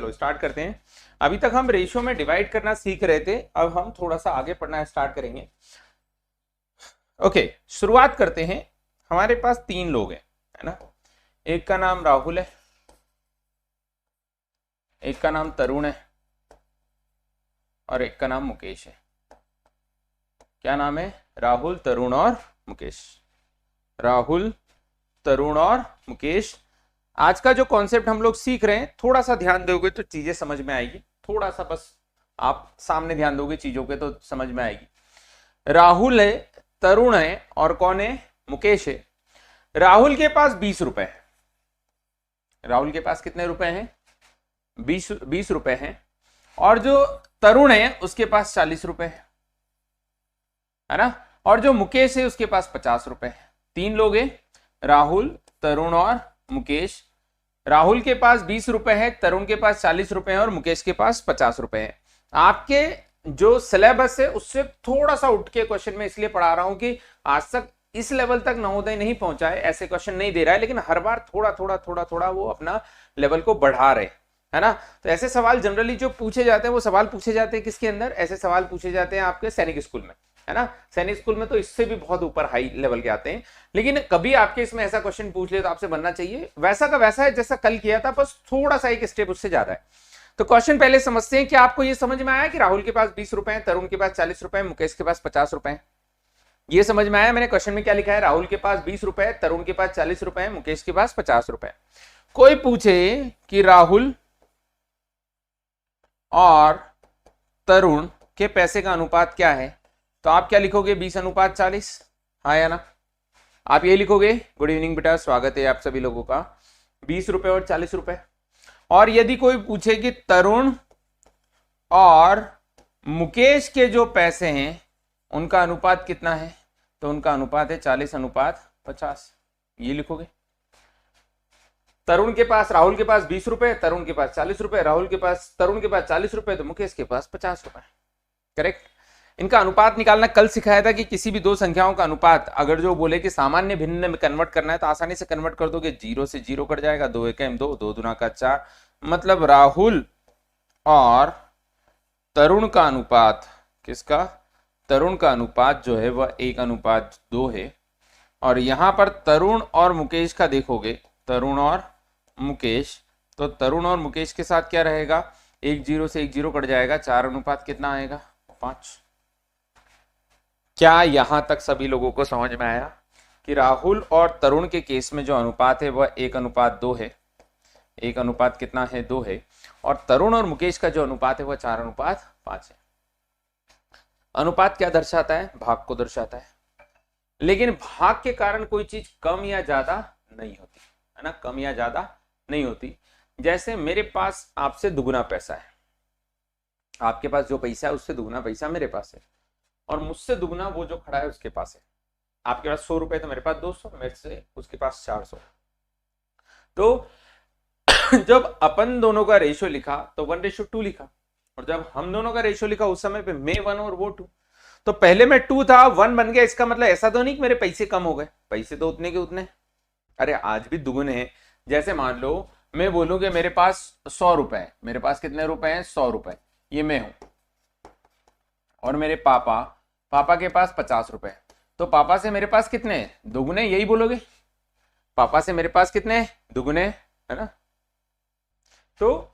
चलो स्टार्ट करते हैं। अभी तक हम रेशियो में डिवाइड करना सीख रहे थे, अब हम थोड़ा सा आगे पढ़ना स्टार्ट करेंगे। ओके, शुरुआत करते हैं। हमारे पास 3 लोग हैं, है ना। एक का नाम राहुल है, एक का नाम तरुण है और एक का नाम मुकेश है। क्या नाम है? राहुल, तरुण और मुकेश। राहुल, तरुण और मुकेश। आज का जो कॉन्सेप्ट हम लोग सीख रहे हैं, थोड़ा सा ध्यान दोगे तो चीजें समझ में आएगी। थोड़ा सा बस आप सामने ध्यान दोगे चीजों के तो समझ में आएगी। राहुल है, तरुण है और कौन है? मुकेश है। राहुल के पास 20 रुपए है। राहुल के पास कितने रुपए हैं? 20 रुपए हैं। और जो तरुण है उसके पास 40 रुपए है ना। और जो मुकेश है उसके पास 50 रुपए है। 3 लोग हैं, राहुल, तरुण और मुकेश। राहुल के पास 20 रुपए है, तरुण के पास 40 रुपए है और मुकेश के पास 50 रुपए है। आपके जो सिलेबस है उससे थोड़ा सा उठ के क्वेश्चन में इसलिए पढ़ा रहा हूं कि आज तक इस लेवल तक नवोदय नहीं पहुंचा है, ऐसे क्वेश्चन नहीं दे रहा है, लेकिन हर बार थोड़ा थोड़ा वो अपना लेवल को बढ़ा रहे, है ना। तो ऐसे सवाल जनरली जो पूछे जाते हैं वो सवाल पूछे जाते हैं किसके अंदर? ऐसे सवाल पूछे जाते हैं आपके सैनिक स्कूल में, है ना। सैनिक स्कूल में तो इससे भी बहुत ऊपर हाई लेवल के आते हैं, लेकिन कभी आपके इसमें ऐसा क्वेश्चन पूछ ले तो आपसे बनना चाहिए वैसा का वैसा है जैसा कल किया था, बस थोड़ा सा एक स्टेप उससे ज्यादा है। तो क्वेश्चन पहले समझते हैं कि आपको ये समझ में आया कि राहुल के पास 20 रुपए हैं, तरुण के पास 40 रुपए हैं, मुकेश के पास 50 रुपए हैं। ये समझ में आया? मैंने क्वेश्चन में क्या लिखा है? राहुल के पास 20 रुपए है, तरुण के पास 40 रुपए है, मुकेश के पास 50 रुपए है। कोई पूछे कि राहुल और तरुण के पैसे का अनुपात क्या है, तो आप क्या लिखोगे? 20:40, हाँ या ना? आप ये लिखोगे। गुड इवनिंग बेटा, स्वागत है आप सभी लोगों का। 20 रुपए और 40 रुपए। और यदि कोई पूछे कि तरुण और मुकेश के जो पैसे हैं उनका अनुपात कितना है, तो उनका अनुपात है 40:50, ये लिखोगे। तरुण के पास, राहुल के पास 20 रुपए, तरुण के पास 40 रुपए, तरुण के पास 40 रुपए, तो मुकेश के पास 50 रुपए। करेक्ट। इनका अनुपात निकालना कल सिखाया था कि किसी भी दो संख्याओं का अनुपात अगर जो बोले कि सामान्य भिन्न में कन्वर्ट करना है तो आसानी से कन्वर्ट कर दोगे। 0 से 0 कट जाएगा, 2 एकम 2, 2 दूना का 4। मतलब राहुल और तरुण का अनुपात, किसका? तरुण का अनुपात जो है वह 1:2 है। और यहां पर तरुण और मुकेश का देखोगे, तरुण और मुकेश, तो तरुण और मुकेश के साथ क्या रहेगा? 1 0 से 1 0 कट जाएगा, 4 अनुपात कितना आएगा? 5। क्या यहां तक सभी लोगों को समझ में आया कि राहुल और तरुण के केस में जो अनुपात है वह 1:2 है। 1 अनुपात कितना है? 2 है। और तरुण और मुकेश का जो अनुपात है वह 4:5 है। अनुपात क्या दर्शाता है? भाग को दर्शाता है। लेकिन भाग के कारण कोई चीज कम या ज्यादा नहीं होती, है ना। कम या ज्यादा नहीं होती। जैसे मेरे पास आपसे दुगुना पैसा है, आपके पास जो पैसा है उससे दुगुना पैसा मेरे पास है, और मुझसे दुगुना वो जो खड़ा है उसके पास है। आपके पास 100 रुपए तो मेरे पास 200, मेरे से उसके पास 400। तो जब अपन दोनों का रेशियो लिखा तो 1:2 लिखा, और जब हम दोनों का रेशियो लिखा उस समय पे मैं 1 और वो 2। तो पहले में 2 था, 1 बन गया। इसका मतलब ऐसा तो नहीं कि मेरे पैसे कम हो गए, पैसे तो उतने के उतने। अरे आज भी दुगुने हैं। जैसे मान लो मैं बोलूं कि मेरे पास 100 रुपए है, मेरे पास कितने रुपए हैं? 100 रुपए, ये मैं हूं। और मेरे पापा के पास 50 रुपए, तो पापा से मेरे पास कितने हैं? दुगुने, यही बोलोगे। पापा से मेरे पास कितने हैं? दुगुने, है ना। तो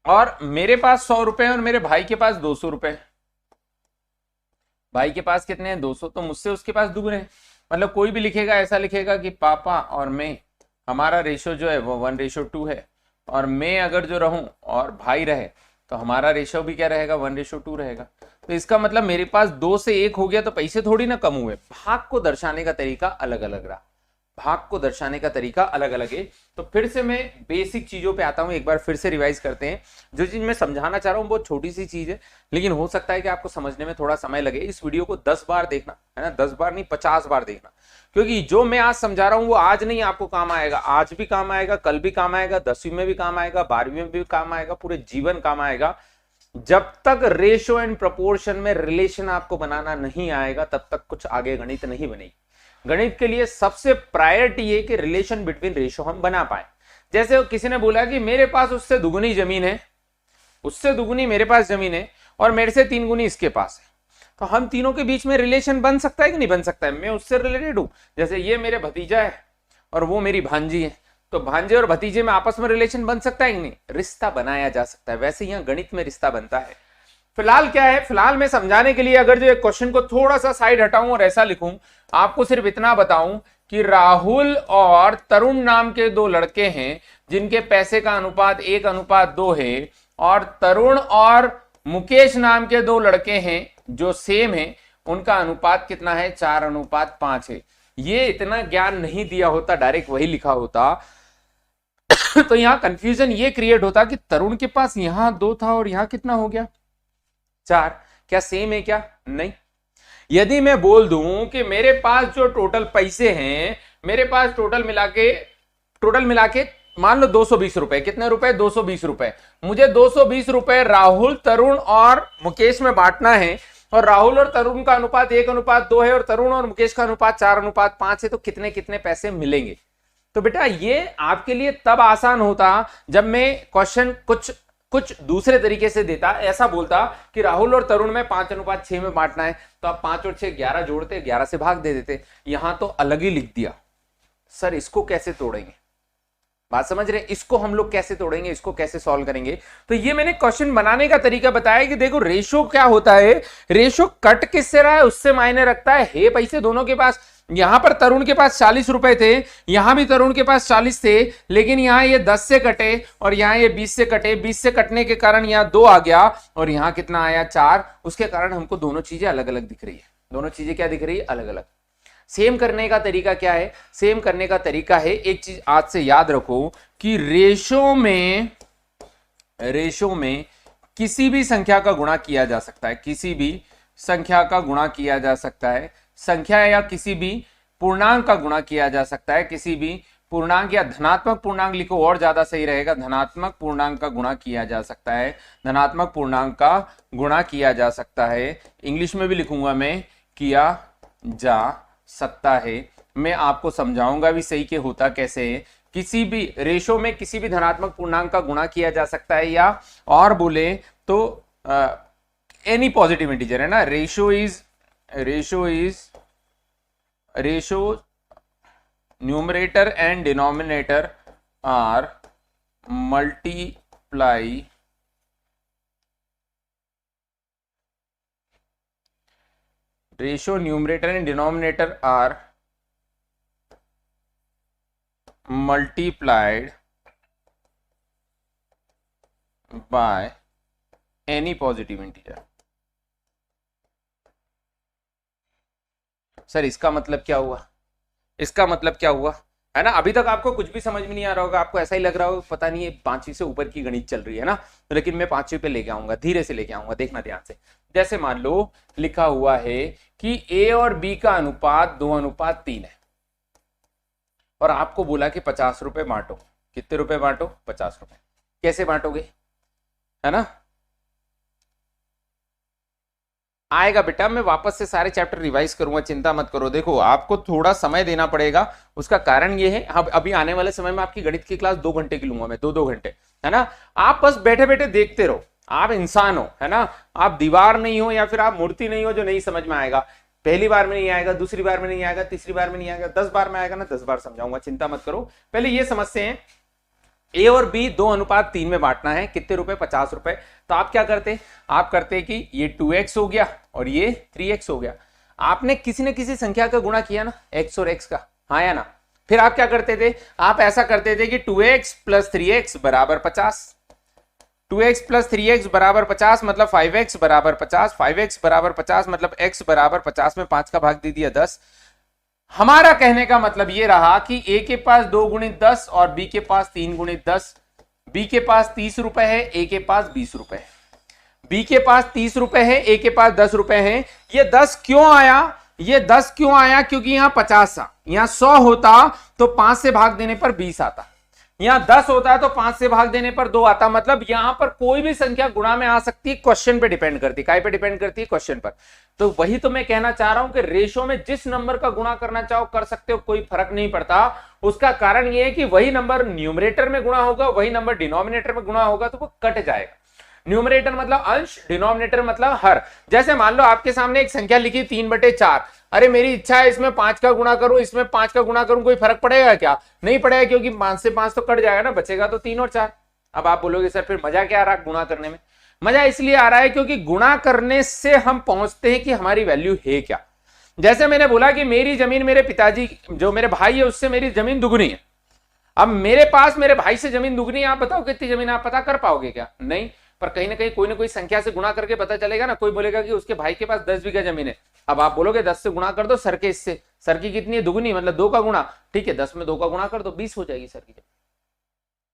और मेरे पास 100 रुपए और मेरे भाई के पास 200 रुपए। भाई के पास कितने हैं? 200, तो मुझसे उसके पास दुगुने। मतलब कोई भी लिखेगा ऐसा लिखेगा कि पापा और मैं, हमारा रेशियो जो है वो 1:2 है, और मैं अगर जो रहूं और भाई रहे तो हमारा रेशियो भी क्या रहेगा? 1:2 रहेगा। तो इसका मतलब मेरे पास 2 से 1 हो गया तो पैसे थोड़ी ना कम हुए। भाग को दर्शाने का तरीका अलग अलग रहा, भाग को दर्शाने का तरीका अलग अलग है। तो फिर से मैं बेसिक चीजों पे आता हूं, एक बार फिर से रिवाइज करते हैं। जो चीज मैं समझाना चाह रहा हूं बहुत छोटी सी चीज है, लेकिन हो सकता है कि आपको समझने में थोड़ा समय लगे। इस वीडियो को 10 बार देखना, है ना। 10 बार नहीं, 50 बार देखना, क्योंकि जो मैं आज समझा रहा हूं वो आज नहीं आपको काम आएगा, आज भी काम आएगा, कल भी काम आएगा, 10वीं में भी काम आएगा, 12वीं में भी काम आएगा, पूरे जीवन काम आएगा। जब तक रेशियो एंड प्रोपोर्शन में रिलेशन आपको बनाना नहीं आएगा तब तक कुछ आगे गणित नहीं बनेगी। गणित के लिए सबसे प्रायोरिटी है कि रिलेशन बिटवीन रेशियो हम बना पाए। जैसे किसी ने बोला कि मेरे पास उससे दुगुनी जमीन है, उससे दुगुनी मेरे पास जमीन है और मेरे से 3 गुनी इसके पास है, तो हम तीनों के बीच में रिलेशन बन सकता है कि नहीं बन सकता है? मैं उससे रिलेटेड हूं, जैसे ये मेरे भतीजा है और वो मेरी भांजी है, तो भांजे और भतीजे में आपस में रिलेशन बन सकता है कि नहीं? रिश्ता बनाया जा सकता है। वैसे यहां गणित में रिश्ता बनता है। फिलहाल क्या है, फिलहाल मैं समझाने के लिए अगर जो क्वेश्चन को थोड़ा सा साइड हटाऊं और ऐसा लिखूं, आपको सिर्फ इतना बताऊं कि राहुल और तरुण नाम के 2 लड़के हैं जिनके पैसे का अनुपात 1:2 है, और तरुण और मुकेश नाम के 2 लड़के हैं जो सेम है, उनका अनुपात कितना है? 4:5 है। ये इतना ज्ञान नहीं दिया होता, डायरेक्ट वही लिखा होता तो यहां कंफ्यूजन ये क्रिएट होता कि तरुण के पास यहां 2 था और यहां कितना हो गया? 4। क्या सेम है क्या? नहीं। यदि मैं बोल दूं कि मेरे पास जो टोटल पैसे हैं, मेरे पास टोटल मिला के मान लो 220 रुपए, कितने रुपए? 220 रुपए। मुझे 220 रुपए राहुल, तरुण और मुकेश में बांटना है, और राहुल और तरुण का अनुपात 1:2 है और तरुण और मुकेश का अनुपात 4:5 है, तो कितने कितने पैसे मिलेंगे? तो बेटा ये आपके लिए तब आसान होता जब मैं क्वेश्चन कुछ दूसरे तरीके से देता, ऐसा बोलता कि राहुल और तरुण में 5:6 में बांटना है, तो आप 5 और 6 11 जोड़ते, 11 से भाग दे देते। यहां तो अलग ही लिख दिया। सर इसको कैसे तोड़ेंगे? बात समझ रहे हैं? इसको हम लोग कैसे तोड़ेंगे, इसको कैसे सॉल्व करेंगे? तो ये मैंने क्वेश्चन बनाने का तरीका बताया कि देखो रेशो क्या होता है, रेशो कट किससे रहा है उससे मायने रखता है पैसे दोनों के पास। यहां पर तरुण के पास 40 रुपए थे, यहां भी तरुण के पास 40 थे, लेकिन यहां ये 10 से कटे और यहां ये 20 से कटे। 20 से कटने के कारण यहां 2 आ गया और यहां कितना आया? 4। उसके कारण हमको दोनों चीजें अलग अलग दिख रही है। दोनों चीजें क्या दिख रही है? अलग अलग। सेम करने का तरीका क्या है? सेम करने का तरीका है, एक चीज आज से याद रखो कि रेशो में किसी भी संख्या का गुणा किया जा सकता है, किसी भी संख्या का गुणा किया जा सकता है, संख्या या किसी भी पूर्णांक का गुणा किया जा सकता है, किसी भी पूर्णांक या धनात्मक पूर्णांक लिखो और ज्यादा सही रहेगा, धनात्मक पूर्णांक का गुणा किया जा सकता है, धनात्मक पूर्णांक का गुणा किया जा सकता है। इंग्लिश में भी लिखूंगा मैं, किया जा सकता है। मैं आपको समझाऊंगा भी सही कि होता कैसे है। किसी भी रेशो में किसी भी धनात्मक पूर्णांक का गुणा किया जा सकता है, या और बोले तो एनी पॉजिटिव इंटीजर है ना। Ratio numerator and denominator are multiply ratio numerator and denominator are multiplied by any positive integer। Sir इसका मतलब क्या हुआ? इसका मतलब क्या हुआ है ना? अभी तक आपको कुछ भी समझ में नहीं आ रहा होगा, आपको ऐसा ही लग रहा होगा पता नहीं ये 5वीं से ऊपर की गणित चल रही है ना, लेकिन मैं 5वीं पे लेके आऊंगा, धीरे से लेके आऊंगा, देखना ध्यान से। जैसे मान लो लिखा हुआ है कि A और B का अनुपात 2:3 है, और आपको बोला कि 50 रुपए बांटो। कितने रुपए बांटो? 50 रुपए। कैसे बांटोगे? है ना? आएगा बेटा, मैं वापस से सारे चैप्टर रिवाइज करूंगा, चिंता मत करो। देखो आपको थोड़ा समय देना पड़ेगा, उसका कारण ये है अभी आने वाले समय में आपकी गणित की क्लास 2 घंटे की लूंगा मैं, 2 घंटे, है ना। आप बस बैठे बैठे देखते रहो, आप इंसान हो, है ना, आप दीवार नहीं हो या फिर आप मूर्ति नहीं हो जो नहीं समझ में आएगा। पहली बार में नहीं आएगा, दूसरी बार में नहीं आएगा, तीसरी बार में नहीं आएगा, 10 बार में आएगा ना, 10 बार समझाऊंगा, चिंता मत करो। पहले ये समझते हैं, ए और बी 2:3 में बांटना है, कितने रुपए? 50 रुपए। तो आप क्या करते? आप करते कि ये 2x हो गया और ये 3x हो गया। आपने किसी न किसी संख्या का गुणा किया ना, x और x का, हाँ या ना। फिर आप क्या करते थे? आप ऐसा करते थे कि 2x + 3x = 50, 2x + 3x = 50 मतलब 5x = 50, 5x = 50 मतलब x = 50 में 5 का भाग दे दिया 10। हमारा कहने का मतलब ये रहा कि a के पास 2 × 10 और b के पास 3 × 10, b के पास 30 रुपए है, a के पास 20 रुपए है। b के पास 30 रुपए है, a के पास 10 रुपए है। ये 10 क्यों आया? ये 10 क्यों आया? क्योंकि यहां 50 था, यहां 100 होता तो 5 से भाग देने पर 20 आता। यहाँ 10 होता है तो 5 से भाग देने पर 2 आता, मतलब यहां पर कोई भी संख्या गुणा में आ सकती है, क्वेश्चन पे डिपेंड करती है, काय पे डिपेंड करती है, क्वेश्चन पर। तो वही तो मैं कहना चाह रहा हूं कि रेशो में जिस नंबर का गुणा करना चाहो कर सकते हो, कोई फर्क नहीं पड़ता। उसका कारण यह है कि वही नंबर न्यूमरेटर में गुणा होगा, वही नंबर डिनोमिनेटर में गुणा होगा, तो वो कट जाएगा। न्यूमरेटर मतलब अंश, डिनोमिनेटर मतलब हर। जैसे मान लो आपके सामने एक संख्या लिखी 3/4, अरे मेरी इच्छा है इसमें 5 का गुणा करूं, इसमें 5 का गुणा करूं, कोई फर्क पड़ेगा क्या? नहीं पड़ेगा, क्योंकि 5 से 5 तो कट जाएगा ना, बचेगा तो 3 और 4। अब आप बोलोगे सर फिर मजा क्या आ रहा है गुणा करने में? मजा इसलिए आ रहा है क्योंकि गुणा करने से हम पहुंचते हैं कि हमारी वैल्यू है क्या। जैसे मैंने बोला कि मेरी जमीन मेरे पिताजी, जो मेरे भाई है, उससे मेरी जमीन दुगनी है। अब मेरे पास मेरे भाई से जमीन दुगनी है, आप बताओ कितनी जमीन, आप पता कर पाओगे क्या? नहीं, पर कहीं ना कहीं कोई ना कोई संख्या से गुणा करके पता चलेगा ना। कोई बोलेगा कि उसके भाई के पास 10 बीघा जमीन है, अब आप बोलोगे 10 से गुणा कर दो सर के इससे, सर की कितनी है? दुगनी, मतलब 2 का गुणा। ठीक है, 10 में 2 का गुणा कर दो, 20 हो जाएगी सर की।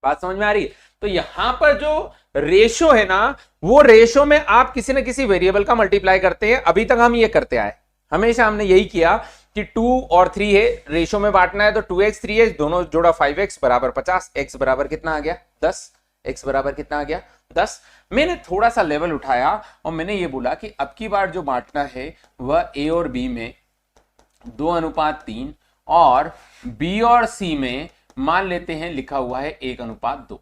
बात समझ में आ रही है? तो यहां पर जो रेशो है ना, वो रेशो में आप किसी ना किसी वेरिएबल का मल्टीप्लाई करते हैं। अभी तक हम ये करते आए, हमेशा हमने यही किया कि 2 और 3 है, रेशो में बांटना है तो 2x 3x दोनों जोड़ा 5x बराबर 50, x बराबर कितना आ गया? 10। x बराबर कितना आ गया? 10। मैंने थोड़ा सा लेवल उठाया और मैंने ये बोला कि अब की बार जो बांटना है वह a और b में 2:3 और b और c में मान लेते हैं लिखा हुआ है 1:2,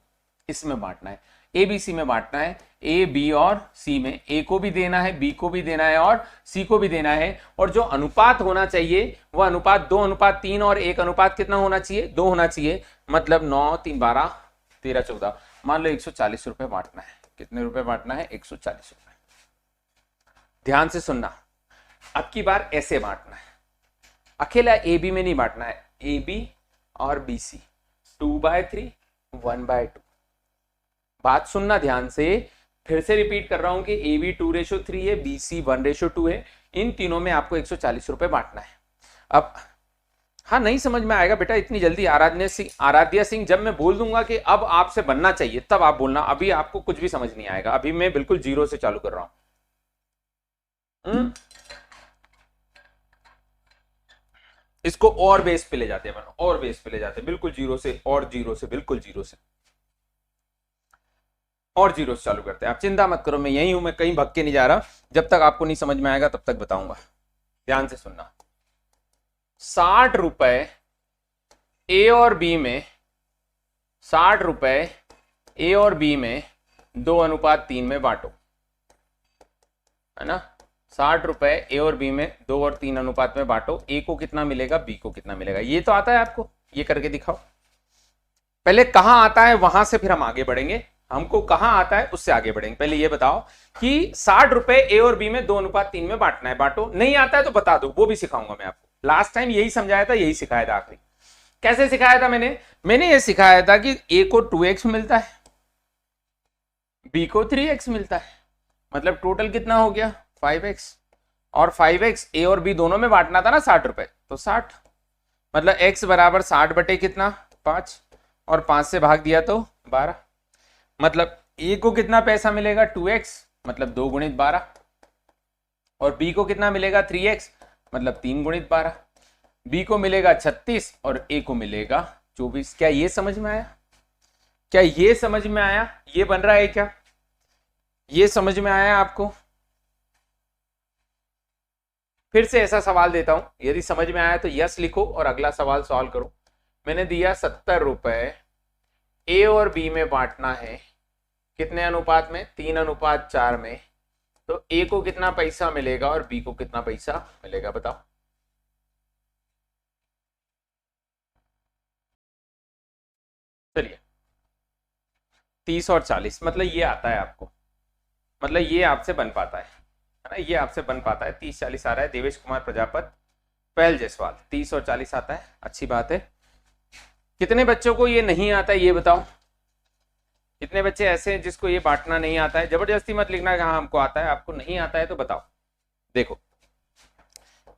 इसमें बांटना है। ए बी सी में बांटना है, ए बी और सी में। ए को भी देना है, बी को भी देना है और सी को भी देना है। और जो अनुपात होना चाहिए वह अनुपात 2:3 और 1 अनुपात कितना होना चाहिए? 2 होना चाहिए। मतलब 9 3 12 13 14, मान लो 140 रुपए बांटना है। कितने रुपए बांटना है? 140 रुपए। ध्यान से सुनना, अब की बार ऐसे बांटना है, अकेला ए बी में नहीं बांटना है, ए बी और बी सी 2/3 1/2। बात सुनना ध्यान से, फिर से रिपीट कर रहा हूं कि ए बी 2:3 है, बी सी 1:2 है। इन तीनों में आपको 140 रुपए बांटना है। अब हाँ, नहीं समझ में आएगा बेटा इतनी जल्दी। आराध्या सिंह जब मैं बोल दूंगा कि अब आपसे बनना चाहिए तब आप बोलना, अभी आपको कुछ भी समझ नहीं आएगा। अभी मैं बिल्कुल 0 से चालू कर रहा हूं। इसको और बेस पे ले जाते हैं, और बेस पे ले जाते हैं, बिल्कुल 0 से, और 0 से, बिल्कुल 0 से, और 0 से चालू करते हैं। आप चिंता मत करो, मैं यही हूं, मैं कहीं भग के नहीं जा रहा। जब तक आपको नहीं समझ में आएगा तब तक बताऊंगा। ध्यान से सुनना, 60 रुपए ए और बी में, 60 रुपए ए और बी में 2:3 में बांटो, है ना। 60 रुपए ए और बी में 2 और 3 अनुपात में बांटो। ए को कितना मिलेगा, बी को कितना मिलेगा, ये तो आता है आपको, ये करके दिखाओ। पहले कहां आता है वहां से फिर हम आगे बढ़ेंगे। हमको कहां आता है उससे आगे बढ़ेंगे। पहले ये बताओ कि 60 रुपए ए और बी में 2:3 में बांटना है, बांटो। नहीं आता है तो बता दो, वो भी सिखाऊंगा मैं आपको। लास्ट टाइम यही समझाया था, यही सिखाया था आखिरी। कैसे सिखाया था मैंने ये सिखाया था कि ए को 2x मिलता है, बी को 3x मिलता है, मतलब टोटल कितना हो गया? 5x। और 5x ए और बी दोनों में बांटना था ना 60 रुपए, तो 60, मतलब x बराबर 60 बटे कितना? 5, और 5 से भाग दिया तो 12। मतलब ए को कितना पैसा मिलेगा? 2x, मतलब 2 × 12। और बी को कितना मिलेगा? 3x, मतलब 3 × 12। बी को मिलेगा 36 और ए को मिलेगा 24। क्या ये समझ में आया? क्या ये समझ में आया? ये बन रहा है क्या? ये समझ में आया आपको? फिर से ऐसा सवाल देता हूं, यदि समझ में आया तो यस लिखो और अगला सवाल सॉल्व करो। मैंने दिया 70 रुपए ए और बी में बांटना है, कितने अनुपात में? 3:4 में। तो ए को कितना पैसा मिलेगा और बी को कितना पैसा मिलेगा, बताओ। चलिए 30 और 40, मतलब ये आता है आपको, मतलब ये आपसे बन पाता है ना, ये आपसे बन पाता है। 30 40 आ रहा है। देवेश कुमार प्रजापत, पहल जायसवाल, 30 और 40 आता है, अच्छी बात है। कितने बच्चों को ये नहीं आता है ये बताओ? कितने बच्चे ऐसे हैं जिसको ये बांटना नहीं आता है? जबरदस्ती मत लिखना कि हाँ हमको आता है, आपको नहीं आता है तो बताओ। देखो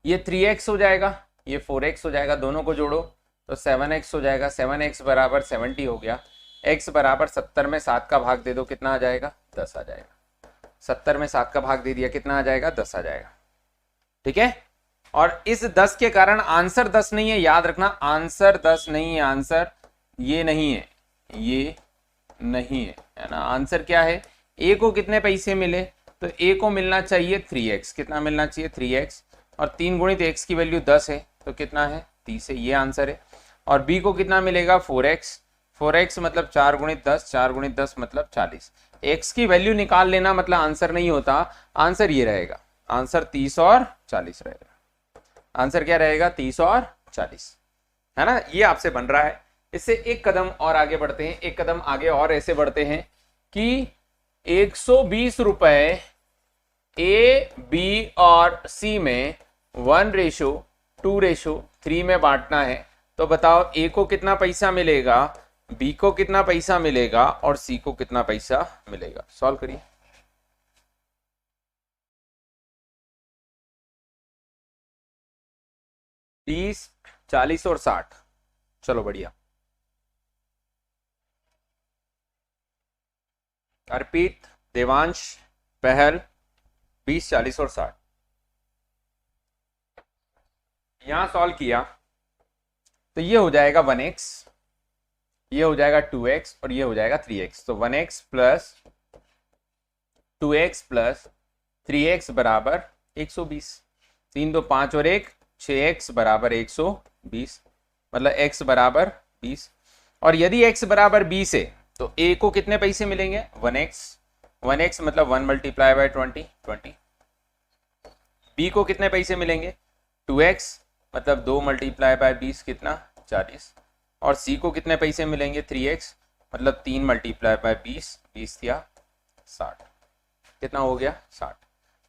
ये 3x हो जाएगा, ये 4x हो जाएगा, दोनों को जोड़ो तो 7x हो जाएगा। 7x बराबर 70 हो गया। x बराबर 70 में 7 का भाग दे दो, कितना आ जाएगा? 10 आ जाएगा। 70 में 7 का भाग दे दिया, कितना आ जाएगा? 10 आ जाएगा। ठीक है, और इस 10 के कारण आंसर 10 नहीं है, याद रखना। आंसर 10 नहीं है, आंसर ये नहीं है, ये नहीं है ना। आंसर क्या है, ए को कितने पैसे मिले, तो ए को मिलना चाहिए 3x। कितना मिलना चाहिए, 3x, और 3 गुणित x की वैल्यू 10 है तो कितना है, 30 है, ये आंसर है। और बी को कितना मिलेगा, 4x। 4x मतलब 4 गुणित 10, 4 गुणित 10 मतलब 40। x की वैल्यू निकाल लेना मतलब आंसर नहीं होता, आंसर ये रहेगा, आंसर 30 और 40 रहेगा। आंसर क्या रहेगा, 30 और 40, है ना। ये आपसे बन रहा है। इससे एक कदम और आगे बढ़ते हैं, एक कदम आगे और ऐसे बढ़ते हैं कि 120 रुपए ए, बी और सी में 1:2:3 में बांटना है। तो बताओ ए को कितना पैसा मिलेगा, बी को कितना पैसा मिलेगा और सी को कितना पैसा मिलेगा। सॉल्व करिए। तीस, 40 और 60। चलो बढ़िया। अर्पित, देवांश, पहल, 20, 40 और 60। यहां सॉल्व किया तो ये हो जाएगा 1x, ये हो जाएगा 2x और ये हो जाएगा 3x। तो 1x plus 2x plus 3x बराबर 120। 3 2 5 और 1 6x बराबर 120, मतलब x बराबर 20। और यदि x बराबर 20 है तो a को कितने पैसे मिलेंगे, 1x। 1x मतलब 1 मल्टीप्लाई बाय 20, 20। b को कितने पैसे मिलेंगे, 2x मतलब 2 मल्टीप्लाई बाय 20 कितना, 40। और c को कितने पैसे मिलेंगे, 3x मतलब 3 मल्टीप्लाई बाय 20, 20 या 60। कितना हो गया, 60।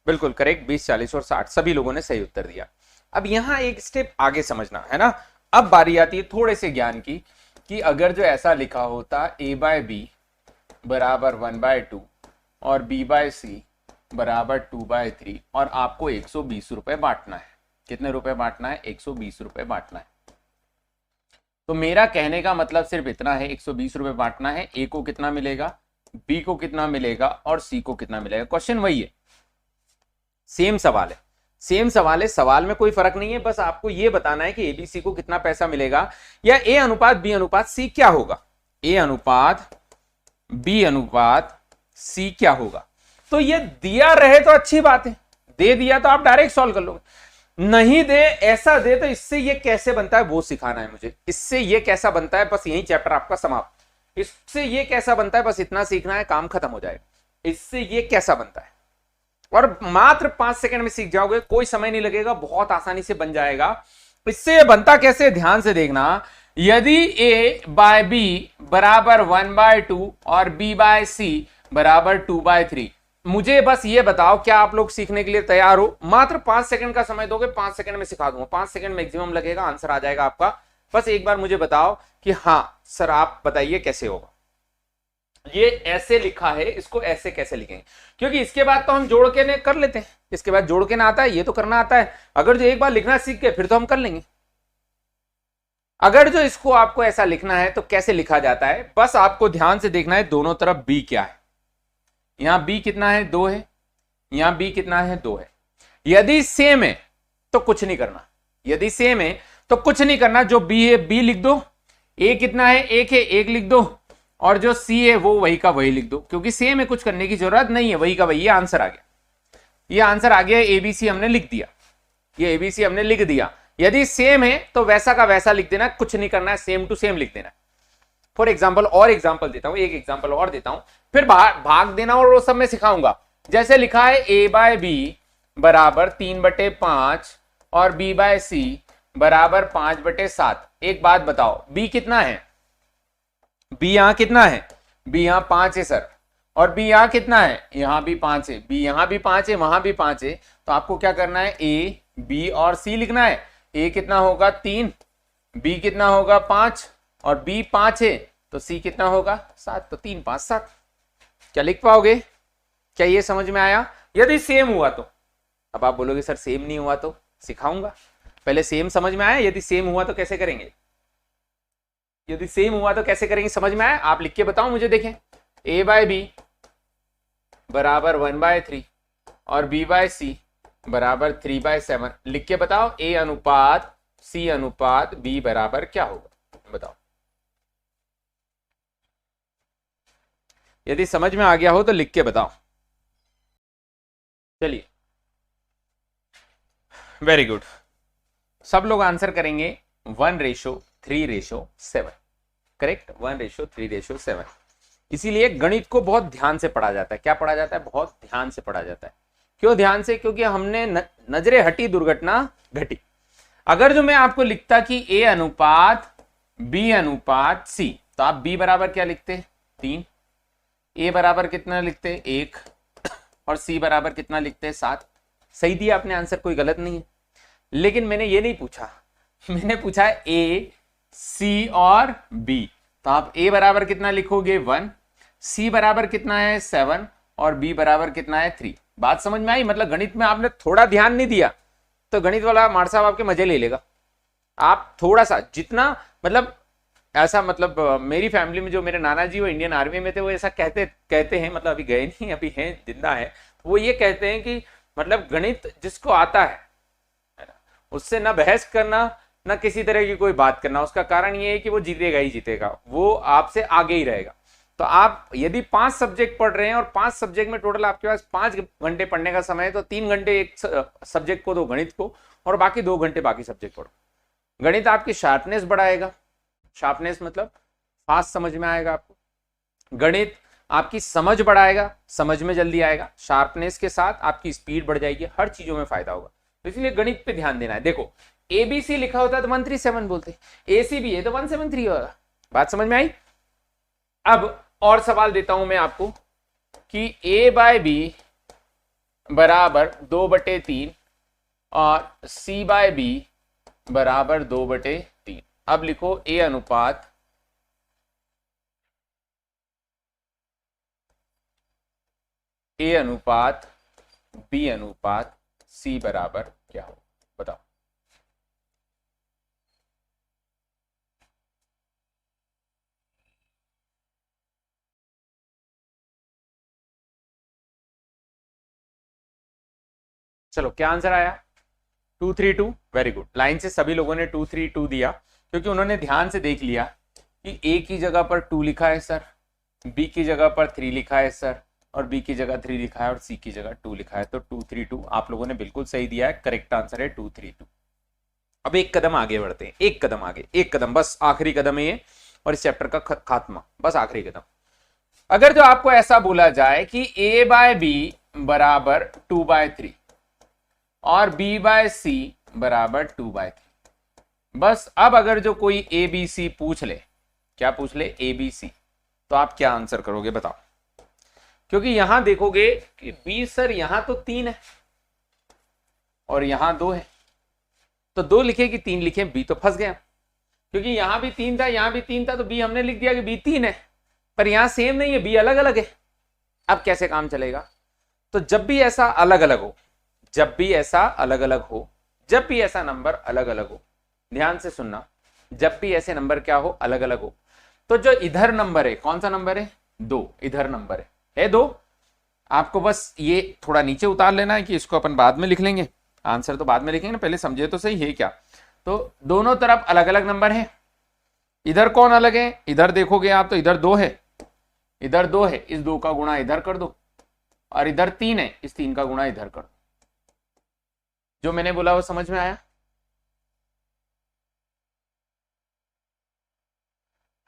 बिल्कुल करेक्ट, 20, 40 और 60 सभी लोगों ने सही उत्तर दिया। अब यहां एक स्टेप आगे समझना है ना। अब बारी आती है थोड़े से ज्ञान की, कि अगर जो ऐसा लिखा होता a बाय बी बराबर 1/2 और b बाय सी बराबर 2/3 और आपको 120 रुपए बांटना है। कितने रुपए बांटना है, 120 रुपए बांटना है। तो मेरा कहने का मतलब सिर्फ इतना है, 120 रुपए बांटना है। ए को कितना मिलेगा, बी को कितना मिलेगा और सी को कितना मिलेगा। क्वेश्चन वही है, सेम सवाल है, सेम सवाल है। सवाल में कोई फर्क नहीं है, बस आपको यह बताना है कि एबीसी को कितना पैसा मिलेगा, या ए अनुपात बी अनुपात सी क्या होगा, ए अनुपात बी अनुपात सी क्या होगा। तो ये दिया रहे तो अच्छी बात है, दे दिया तो आप डायरेक्ट सॉल्व कर लोगे, नहीं दे, ऐसा दे तो इससे ये कैसे बनता है वो सिखाना है मुझे। इससे ये कैसा बनता है, बस यही चैप्टर आपका समाप्त। इससे ये कैसा बनता है बस इतना सीखना है, काम खत्म हो जाएगा। इससे ये कैसा बनता है और मात्र 5 सेकंड में सीख जाओगे, कोई समय नहीं लगेगा, बहुत आसानी से बन जाएगा। इससे ये बनता कैसे, ध्यान से देखना। यदि ए बाय बी बराबर 1/2 और बी बाय सी बराबर 2/3, मुझे बस ये बताओ क्या आप लोग सीखने के लिए तैयार हो। मात्र 5 सेकंड का समय दोगे, 5 सेकंड में सिखा दूंगा, 5 सेकंड मैक्सिमम लगेगा, आंसर आ जाएगा आपका। बस एक बार मुझे बताओ कि हाँ सर आप बताइए कैसे होगा। ये ऐसे लिखा है, इसको ऐसे कैसे लिखेंगे, क्योंकि इसके बाद तो हम जोड़ के कर लेते हैं, इसके बाद जोड़ के ना आता है, ये तो करना आता है। अगर जो एक बार लिखना सीख गए फिर तो हम कर लेंगे। अगर जो इसको आपको ऐसा लिखना है तो कैसे लिखा जाता है, बस आपको ध्यान से देखना है दोनों तरफ b क्या है। यहां b कितना है, 2 है, यहां b कितना है, 2 है। यदि सेम है तो कुछ नहीं करना, यदि सेम है तो कुछ नहीं करना, जो b है b लिख दो, a कितना है, 1 है, 1 लिख दो, और जो c है वो वही का वही लिख दो, क्योंकि सेम है, कुछ करने की जरूरत नहीं है, वही का वही। ये आंसर आ गया, ये आंसर आ गया, एबीसी हमने लिख दिया, ये एबीसी हमने लिख दिया। यदि सेम है तो वैसा का वैसा लिख देना, कुछ नहीं करना है, सेम टू सेम लिख देना। फॉर एग्जाम्पल, और एग्जाम्पल देता हूं, एक एग्जाम्पल और देता हूं, फिर भाग देना और वो सब मैं सिखाऊंगा। जैसे लिखा है a बाय बी बराबर 3/5 और b बाय सी बराबर 5/7। एक बात बताओ, b कितना है, b यहां कितना है, b यहां 5 है सर, और b यहां कितना है, यहां भी 5 है, b यहां भी 5 है, वहां भी 5 है। तो आपको क्या करना है, a, b और c लिखना है। a कितना होगा 3, b कितना होगा 5 और b 5 है, तो c कितना होगा 7, तो 3 5 7। क्या लिख पाओगे, क्या ये समझ में आया। यदि सेम हुआ तो, अब आप बोलोगे सर सेम नहीं हुआ तो सिखाऊंगा, पहले सेम समझ में आया, यदि सेम हुआ तो कैसे करेंगे, यदि सेम हुआ तो कैसे करेंगे, समझ में आया। आप लिख के बताओ मुझे, देखें a बाय बी बराबर 1/3 और b बाय सी बराबर 3/7, लिख के बताओ a अनुपात c अनुपात b बराबर क्या होगा, बताओ। यदि समझ में आ गया हो तो लिख के बताओ। चलिए, वेरी गुड। सब लोग आंसर करेंगे 1:3:7। करेक्ट, 1:3:7। इसीलिए गणित को बहुत ध्यान से पढ़ा जाता है। क्या पढ़ा जाता है? बहुत ध्यान से पढ़ा जाता है। क्यों ध्यान से? क्योंकि हमने नजरे हटी दुर्घटना घटी। अगर जो मैं आपको लिखता कि A अनुपात B अनुपात C, तो आप B बराबर क्या लिखते? 3। A बराबर कितना लिखते? 1। और C बराबर कितना लिखते? 7। सही दिया आपने आंसर, कोई गलत नहीं है। लेकिन मैंने ये नहीं पूछा, मैंने पूछा A, C और B। तो आप A बराबर कितना लिखोगे? 1। C बराबर कितना है? 7। और B बराबर कितना है? 3। बात समझ में आई? मतलब गणित में आपने थोड़ा ध्यान नहीं दिया तो गणित वाला मार साहब आपके मजे ले लेगा। आप थोड़ा सा, जितना मतलब ऐसा, मतलब मेरी फैमिली में जो मेरे नाना जी वो इंडियन आर्मी में थे, वो ऐसा कहते हैं, मतलब अभी गए नहीं, अभी हैं, जिंदा है। वो ये कहते हैं कि मतलब गणित जिसको आता है उससे ना बहस करना, ना किसी तरह की कोई बात करना। उसका कारण ये है कि वो जीतेगा ही जीतेगा, वो आपसे आगे ही रहेगा। तो आप यदि 5 सब्जेक्ट पढ़ रहे हैं और 5 सब्जेक्ट में टोटल आपके पास 5 घंटे पढ़ने का समय है, तो 3 घंटे एक सब्जेक्ट को दो, गणित को, और बाकी 2 घंटे बाकी सब्जेक्ट पढ़ो। गणित आपकी शार्पनेस बढ़ाएगा। शार्पनेस मतलब फास्ट समझ में आएगा आपको। गणित आपकी समझ बढ़ाएगा, समझ में जल्दी आएगा। शार्पनेस के साथ आपकी स्पीड बढ़ जाएगी, हर चीजों में फायदा होगा। तो इसलिए गणित पे ध्यान देना है। देखो, ABC लिखा होता है तो 137 बोलते, ACB है तो 173 होगा। बात समझ में आई? अब और सवाल देता हूं मैं आपको कि A/B बराबर 2/3 और C/B बराबर 2/3। अब लिखो A अनुपात B अनुपात C बराबर क्या हो? बताओ। चलो, क्या आंसर आया? 232। Very good. लाइन से सभी लोगों ने 232 दिया, क्योंकि उन्होंने ध्यान से देख लिया कि A की जगह पर 2 लिखा है सर, B की जगह पर 3 लिखा है सर, और B की जगह 3 लिखा है और C की जगह 2 लिखा है। तो 232 आप लोगों ने बिल्कुल सही दिया है। करेक्ट आंसर है 232। अब एक कदम आगे बढ़ते हैं, एक कदम आगे, एक कदम, बस आखिरी कदम है ये, और इस चैप्टर का खात्मा, बस आखिरी कदम। अगर जो आपको ऐसा बोला जाए कि A/B बराबर 2/3 और B/C बराबर 2/3, बस अब अगर जो कोई ABC पूछ ले, क्या पूछ ले? ABC, तो आप क्या आंसर करोगे? बताओ। क्योंकि यहां देखोगे कि B सर यहां तो 3 है और यहां 2 है, तो 2 लिखे कि 3 लिखे? B तो फंस गया, क्योंकि यहां भी 3 था, यहां भी 3 था, तो B हमने लिख दिया कि B 3 है, पर यहां सेम नहीं है, B अलग अलग है। अब कैसे काम चलेगा? तो जब भी ऐसा अलग अलग हो, जब भी ऐसा अलग अलग हो, जब भी ऐसा नंबर अलग अलग हो, ध्यान से सुनना, जब भी ऐसे नंबर क्या हो? अलग अलग हो, तो जो इधर नंबर है, कौन सा नंबर है? 2। इधर नंबर है 2। आपको बस ये थोड़ा नीचे उतार लेना है कि इसको अपन बाद में लिख लेंगे, आंसर तो बाद में लिखेंगे ना, पहले समझे तो सही है क्या। तो दोनों तरफ अलग अलग नंबर है। इधर कौन अलग है? इधर देखोगे आप तो इधर 2 है, इधर 2 है, इस 2 का गुणा इधर कर दो, और इधर 3 है, इस 3 का गुणा इधर कर दो। जो मैंने बोला वो समझ में आया?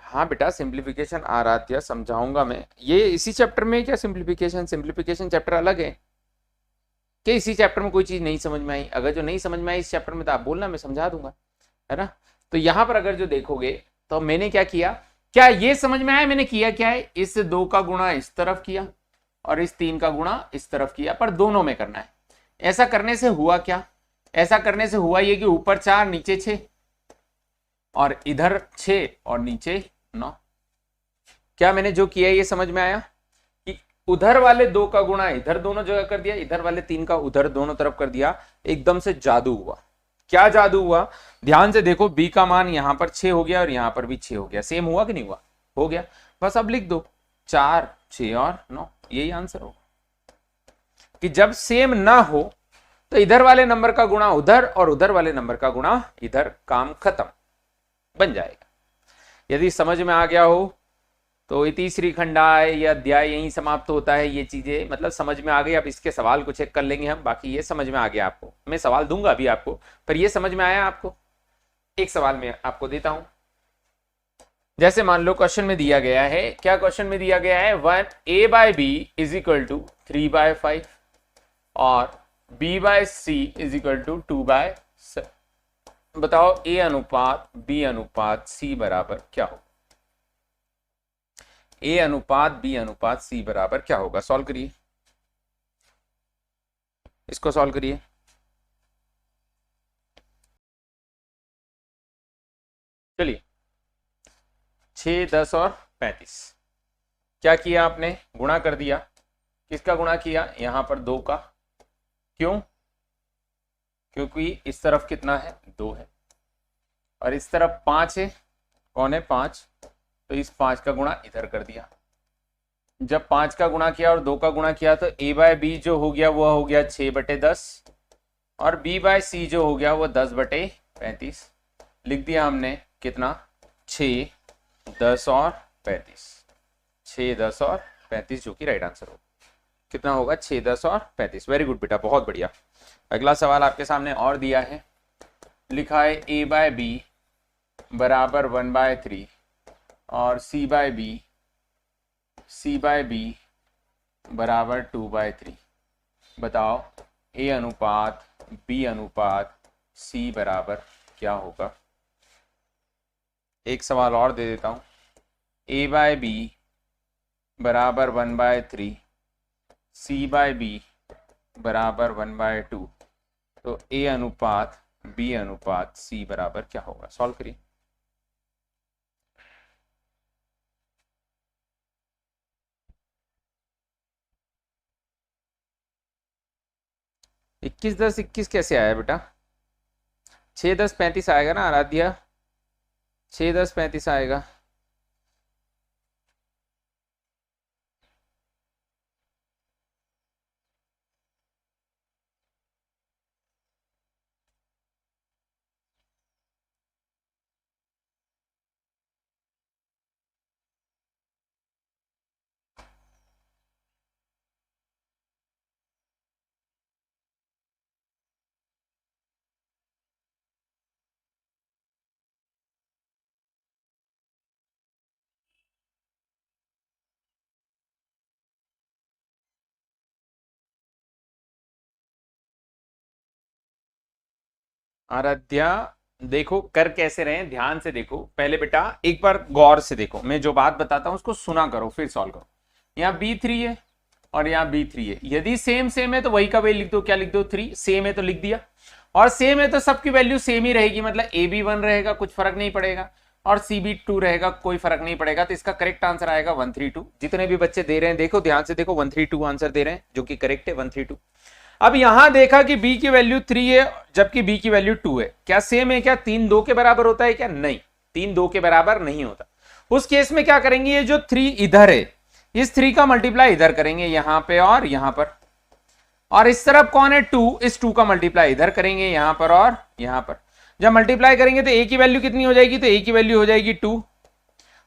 हाँ बेटा, सिंप्लीफिकेशन आराध्य समझाऊंगा मैं। ये इसी चैप्टर में क्या सिंप्लीफिकेशन? सिंप्लीफिकेशन चैप्टर अलग है कि इसी चैप्टर में कोई चीज नहीं समझ में आई? अगर जो नहीं समझ में आई इस चैप्टर में तो आप बोलना, मैं समझा दूंगा, है ना। तो यहां पर अगर जो देखोगे तो मैंने क्या किया, क्या ये समझ में आया मैंने किया क्या है? इस 2 का गुणा इस तरफ किया और इस 3 का गुणा इस तरफ किया, पर दोनों में करना है। ऐसा करने से हुआ क्या? ऐसा करने से हुआ ये कि ऊपर 4 नीचे 6, और इधर 6 और नीचे 9। क्या मैंने जो किया ये समझ में आया कि उधर वाले 2 का गुणा इधर दोनों जगह कर दिया, इधर वाले 3 का उधर दोनों तरफ कर दिया। एकदम से जादू हुआ। क्या जादू हुआ? ध्यान से देखो, B का मान यहां पर 6 हो गया और यहां पर भी 6 हो गया। सेम हुआ कि नहीं हुआ? हो गया। बस अब लिख दो 4, 6 और 9, यही आंसर होगा। कि जब सेम ना हो तो इधर वाले नंबर का गुणा उधर और उधर वाले नंबर का गुणा इधर, काम खत्म, बन जाएगा। यदि समझ में आ गया हो तो इति श्रीखंडाय ये अध्याय यहीं समाप्त होता है। ये चीजें मतलब समझ में आ गई। अब इसके सवाल को चेक कर लेंगे हम, बाकी ये समझ में आ गया आपको। मैं सवाल दूंगा अभी आपको, पर ये समझ में आया आपको। एक सवाल में आपको देता हूं, जैसे मान लो क्वेश्चन में दिया गया है, क्या क्वेश्चन में दिया गया है, 1a/b इज इक्वल टू 3/5 और b/c इज इक्वल टू 2/7। बताओ a अनुपात b अनुपात c बराबर क्या होगा? a अनुपात b अनुपात c बराबर क्या होगा? सॉल्व करिए, इसको सॉल्व करिए। चलिए 6, 10 और 35 क्या किया आपने? गुणा कर दिया। किसका गुणा किया? यहां पर 2 का। क्यों? क्योंकि इस तरफ कितना है? 2 है और इस तरफ 5 है। कौन है? 5। तो इस 5 का गुणा इधर कर दिया। जब 5 का गुणा किया और 2 का गुणा किया तो a/b जो हो गया वो हो गया 6/10 और b/c जो हो गया वो 10/35। लिख दिया हमने कितना? 6, 10 और 35। 6, 10 और 35 जो कि राइट आंसर होगा। कितना होगा? 6, 10 और 35। वेरी गुड बेटा, बहुत बढ़िया। अगला सवाल आपके सामने और दिया है, लिखा है a/b बराबर 1/3 और c/b बराबर 2/3। बताओ a अनुपात b अनुपात c बराबर क्या होगा? एक सवाल और दे देता हूं, a/b बराबर 1/3 c/b बराबर 1/2। तो a अनुपात b अनुपात c बराबर क्या होगा? सॉल्व करिए। इक्कीस 10 21 कैसे आया बेटा? 6, 10, 35 आएगा ना आराध्या? 6, 10, 35 आएगा। आराध्या देखो कर कैसे रहे हैं, ध्यान से देखो पहले बेटा, एक बार गौर से देखो। मैं जो बात बताता हूं उसको सुना करो फिर सॉल्व करो। यहाँ B3 है और यहाँ B3 है। यदि सेम सेम है तो वही का वही लिख दो। क्या लिख दो? 3। सेम है तो लिख दिया, और सेम है तो सबकी वैल्यू सेम ही रहेगी। मतलब A भी 1 रहेगा, कुछ फर्क नहीं पड़ेगा, और C भी 2 रहेगा, कोई फर्क नहीं पड़ेगा। तो इसका करेक्ट आंसर आएगा 132। जितने भी बच्चे दे रहे हैं देखो ध्यान से देखो, 132 आंसर दे रहे हैं जो कि करेक्ट है, 132। अब यहां देखा कि b की वैल्यू 3 है जबकि b की वैल्यू 2 है। क्या सेम है? क्या 3 2 के बराबर होता है क्या? नहीं, 3 2 के बराबर नहीं होता। उस केस में क्या करेंगे? ये जो 3 इधर है, इस 3 का मल्टीप्लाई इधर करेंगे यहां पे और यहां पर, और इस तरफ कौन है? 2। इस 2 का मल्टीप्लाई इधर करेंगे यहां पर और यहां पर। जब मल्टीप्लाई करेंगे तो a की वैल्यू कितनी हो जाएगी? तो a की वैल्यू हो जाएगी 2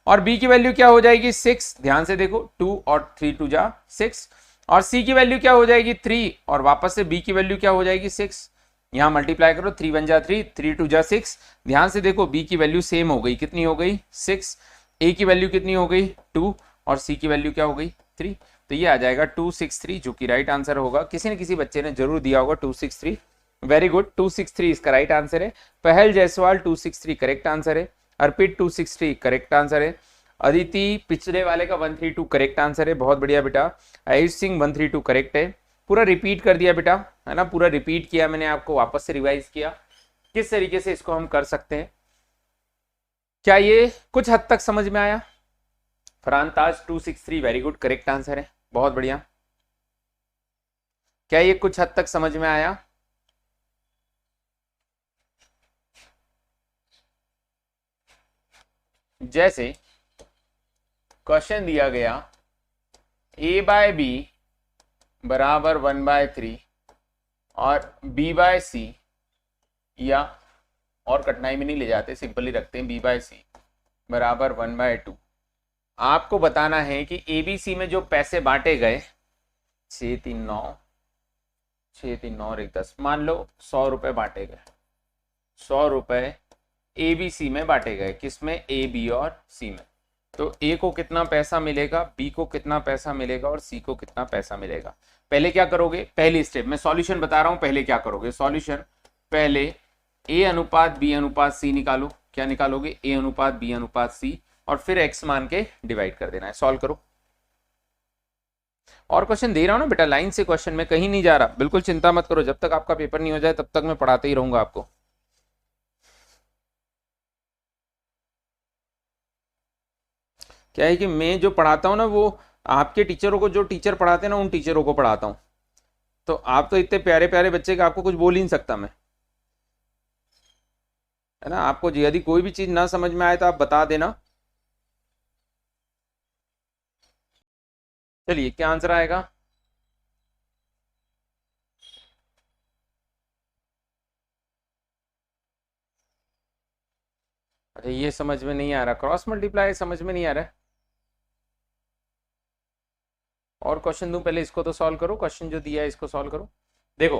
और b की वैल्यू क्या हो जाएगी? 6। ध्यान से देखो, 2 और 3 2 जा 6, और c की वैल्यू क्या हो जाएगी? 3, और वापस से b की वैल्यू क्या हो जाएगी? 6। यहां मल्टीप्लाई करो, 3 1 जा 3, 3 2 जा 6। ध्यान से देखो b की वैल्यू सेम हो गई, कितनी हो गई? 6। a की वैल्यू कितनी हो गई? 2, और c की वैल्यू क्या हो गई? 3। तो ये आ जाएगा 263 जो कि राइट आंसर होगा। किसी न किसी बच्चे ने जरूर दिया होगा 263। वेरी गुड, 263 इसका राइट आंसर है। पहल जायसवाल 263 करेक्ट आंसर है। अर्पित 263 करेक्ट आंसर है। अदिति पिछले वाले का 132 करेक्ट आंसर है, बहुत बढ़िया बेटा। आयुष सिंह 132 करेक्ट है। पूरा रिपीट कर दिया बेटा, है ना, पूरा रिपीट किया मैंने, आपको वापस से रिवाइज किया किस तरीके से इसको हम कर सकते हैं। क्या ये कुछ हद तक समझ में आया? Farhan 263 very good correct answer है, बहुत बढ़िया। क्या ये कुछ हद तक समझ में आया? जैसे क्वेश्चन दिया गया a/b बराबर 1/3 और b/c, या और कठिनाई में नहीं ले जाते, सिंपली रखते हैं, b/c बराबर 1/2। आपको बताना है कि एबीसी में जो पैसे बांटे गए 6 3 9 और 1 10, मान लो 100 रुपए बांटे गए, 100 रुपए एबीसी में बांटे गए, किसमें, ए बी और सी में। तो ए को कितना पैसा मिलेगा, बी को कितना पैसा मिलेगा और सी को कितना पैसा मिलेगा। पहले क्या करोगे, पहली स्टेप में सॉल्यूशन बता रहा हूं, पहले क्या करोगे सॉल्यूशन, पहले ए अनुपात बी अनुपात सी निकालो। क्या निकालोगे, ए अनुपात बी अनुपात सी, और फिर एक्स मान के डिवाइड कर देना है। सॉल्व करो। और क्वेश्चन दे रहा हूं ना बेटा, लाइन से क्वेश्चन में कहीं नहीं जा रहा, बिल्कुल चिंता मत करो, जब तक आपका पेपर नहीं हो जाए तब तक मैं पढ़ाते ही रहूंगा आपको। क्या है कि मैं जो पढ़ाता हूँ ना वो आपके टीचरों को, जो टीचर पढ़ाते हैं ना उन टीचरों को पढ़ाता हूँ। तो आप तो इतने प्यारे प्यारे बच्चे का आपको कुछ बोल ही नहीं सकता मैं, है ना। आपको यदि कोई भी चीज ना समझ में आए तो आप बता देना। चलिए क्या आंसर आएगा, अरे ये समझ में नहीं आ रहा, क्रॉस मल्टीप्लाई समझ में नहीं आ रहा है। और क्वेश्चन दूं, पहले इसको तो सॉल्व करो, क्वेश्चन जो दिया है इसको सॉल्व करो। देखो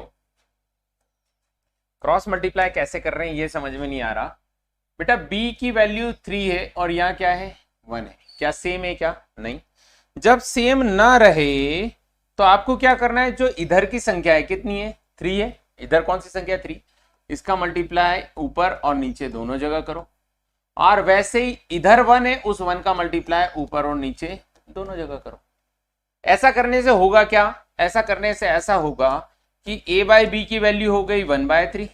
क्रॉस मल्टीप्लाई कैसे कर रहे हैं ये समझ में नहीं आ रहा बेटा। b की वैल्यू 3 है और यहाँ क्या है 1 है, क्या सेम है, क्या नहीं। जब सेम ना रहे तो आपको क्या करना है, जो इधर की संख्या है कितनी है 3 है, इधर कौन सी संख्या 3, इसका मल्टीप्लाई ऊपर और नीचे दोनों जगह करो। और वैसे ही इधर 1 है, उस 1 का मल्टीप्लाई ऊपर और नीचे दोनों जगह करो। ऐसा करने से होगा क्या, ऐसा करने से ऐसा होगा कि a बाय बी की वैल्यू हो गई 1/3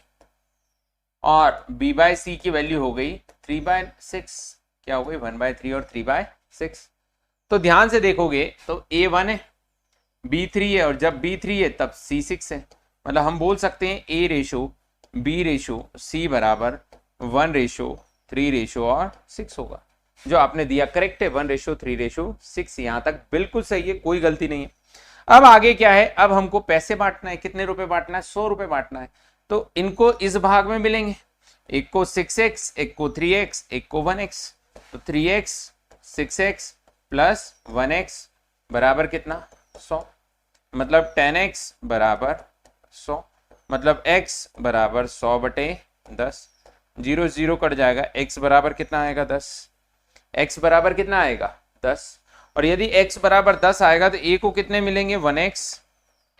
और b बाय सी की वैल्यू हो गई 3/6। क्या हो गई 1/3 और 3/6। तो ध्यान से देखोगे तो a 1 है, b 3 है, और जब b 3 है तब c 6 है। मतलब हम बोल सकते हैं a ratio b ratio c बराबर 1 रेशो 3 रेशो और 6 होगा। जो आपने दिया करेक्ट है, 1:3:6, यहां तक बिल्कुल सही है, कोई गलती नहीं है। अब आगे क्या है, अब हमको पैसे बांटना है, कितने रुपए बांटना है, 100 रुपए बांटना है। तो इनको इस भाग में मिलेंगे, एक को 6x, एक को 3x, एक को 1x। तो 3x 6x प्लस 1x बराबर कितना 100, मतलब 10x बराबर 100, मतलब x बराबर 100/10। 0 0 कट जाएगा, x बराबर कितना आएगा 10, x बराबर कितना आएगा 10। और यदि x बराबर 10 आएगा तो a को कितने मिलेंगे 1x,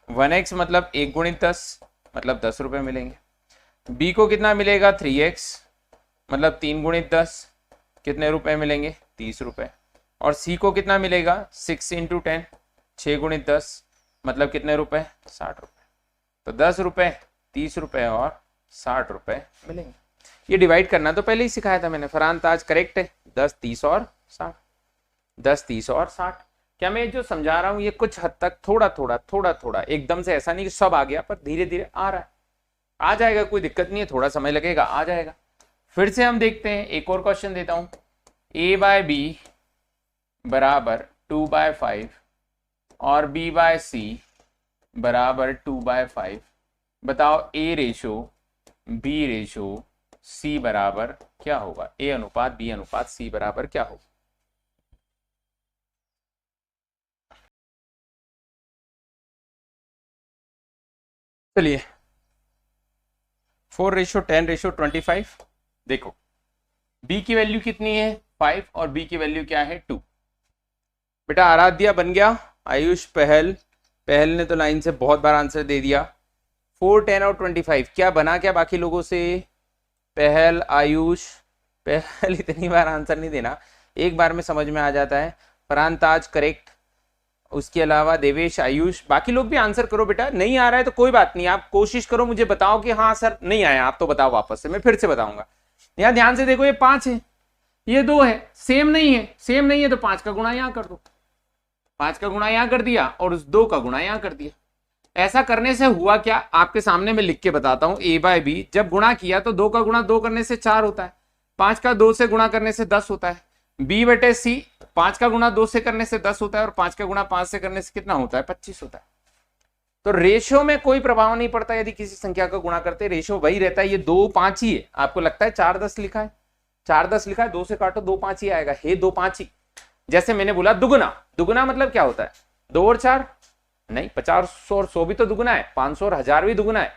1x मतलब 1 गुणित 10 मतलब 10 रुपए मिलेंगे। b को कितना मिलेगा 3x मतलब 3 गुणित 10 कितने रुपए मिलेंगे 30 रुपए। और c को कितना मिलेगा 6 × 10 6 गुणित 10 मतलब कितने रुपए 60 रुपए। तो 10 रुपए 30 रुपए और 60 रुपए मिलेंगे। ये डिवाइड करना तो पहले ही सिखाया था मैंने, फरहान ताज करेक्ट है, 10 30 और 60, 10 30 और 60। क्या मैं जो समझा रहा हूं ये कुछ हद तक थोड़ा एकदम से ऐसा नहीं कि सब आ गया, पर धीरे धीरे आ रहा है, आ जाएगा, कोई दिक्कत नहीं है, थोड़ा समय लगेगा, आ जाएगा। फिर से हम देखते हैं, एक और क्वेश्चन देता हूं, a बाय बी बराबर 2/5 और b बाय सी बराबर 2/5। बताओ a ratio b ratio c बराबर क्या होगा, a अनुपात b अनुपात c बराबर क्या होगा। चलिए 4:10:25। देखो b की वैल्यू कितनी है 5 और b की वैल्यू क्या है 2। बेटा आराध्या बन गया, आयुष पहल ने तो लाइन से बहुत बार आंसर दे दिया। 4 10 और 25 क्या बना, क्या बाकी लोगों से, पहल आयुष, पहल इतनी बार आंसर नहीं देना, एक बार में समझ में आ जाता है। फरहान ताज करेक्ट, उसके अलावा देवेश आयुष, बाकी लोग भी आंसर करो बेटा। नहीं आ रहा है तो कोई बात नहीं, आप कोशिश करो, मुझे बताओ कि हाँ सर नहीं आया, आप तो बताओ वापस से, मैं फिर से बताऊंगा। यहाँ ध्यान से देखो, ये 5 है, ये 2 है, सेम नहीं है, सेम नहीं है तो 5 का गुणा यहाँ कर दो, 5 का गुणा यहाँ कर दिया और उस 2 का गुणा यहाँ कर दिया। ऐसा करने से हुआ क्या, आपके सामने मैं लिख के बताता हूं। a बाय बी जब गुणा किया तो 2 का गुणा 2 करने से 4 होता है, 5 का 2 से गुणा करने से 10 होता है। b बटे c 5 का गुणा 2 से करने से 10 होता है और 5 का गुणा 5 से करने से कितना होता है 25 होता है। तो रेशियो में कोई प्रभाव नहीं पड़ता, यदि किसी संख्या का गुणा करते रेशियो वही रहता है। ये 2 5 ही है, आपको लगता है 4 10 लिखा है, 4 10 लिखा है, 2 से काटो 2 5 ही आएगा, हे 2 5 ही। जैसे मैंने बोला दुगुना, दुगुना मतलब क्या होता है? 2 और 4 नहीं, 50 और 100 भी तो दुगुना है, 500 और 1000 भी दुगुना है,